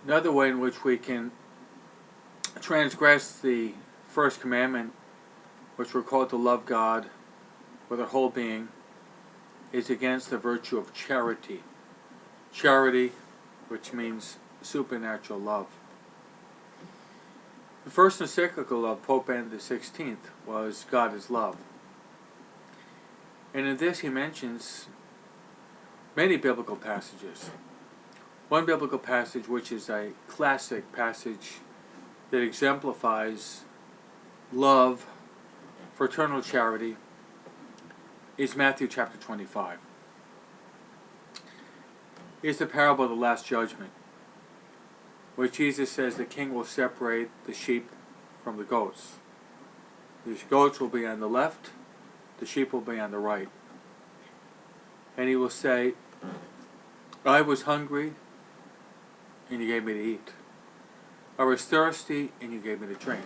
Another way in which we can transgress the first commandment, which we're called to love God with our whole being, is against the virtue of charity. Charity, which means supernatural love. The first encyclical of Pope Benedict XVI was God is Love. And in this he mentions many biblical passages. One biblical passage, which is a classic passage that exemplifies love, fraternal charity, is Matthew chapter 25. It's the parable of the Last Judgment, where Jesus says the king will separate the sheep from the goats. The goats will be on the left, the sheep will be on the right. And he will say, I was hungry, and you gave me to eat. I was thirsty, and you gave me to drink.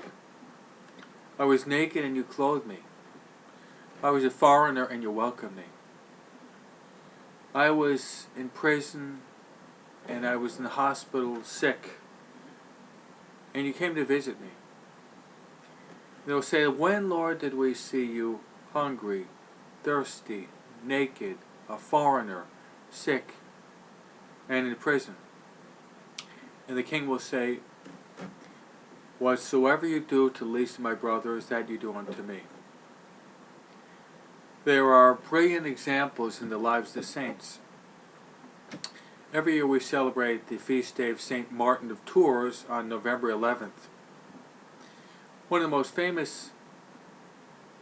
I was naked, and you clothed me. I was a foreigner, and you welcomed me. I was in prison, and I was in the hospital sick, and you came to visit me. They'll say, when, Lord, did we see you hungry, thirsty, naked, a foreigner, sick, and in prison? And the king will say, whatsoever you do to the least of my brothers, that you do unto me. There are brilliant examples in the lives of the saints. Every year we celebrate the feast day of St. Martin of Tours on November 11th. One of the most famous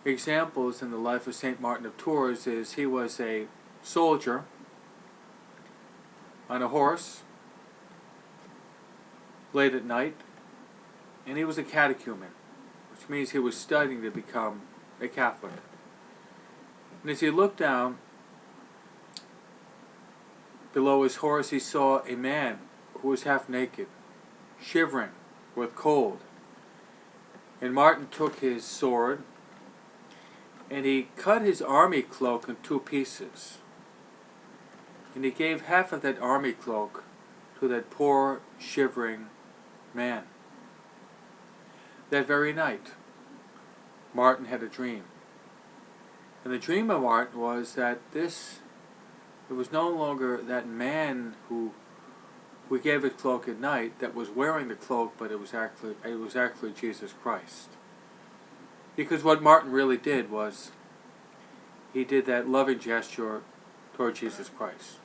examples in the life of St. Martin of Tours is he was a soldier on a horse late at night, and he was a catechumen, which means he was studying to become a Catholic. And as he looked down below his horse, he saw a man who was half naked, shivering with cold. And Martin took his sword and he cut his army cloak in two pieces. And he gave half of that army cloak to that poor, shivering man. That very night, Martin had a dream. And the dream of Martin was that it was no longer that man who we gave his cloak at night that was wearing the cloak, but it was actually Jesus Christ. Because what Martin really did was he did that loving gesture toward Jesus Christ.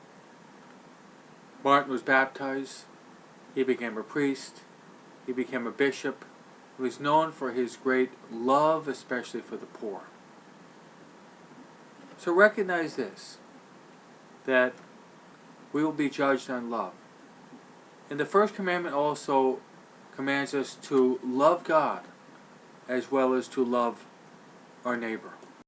Martin was baptized, he became a priest, he became a bishop. He was known for his great love, especially for the poor. So recognize this, that we will be judged on love. And the first commandment also commands us to love God as well as to love our neighbor.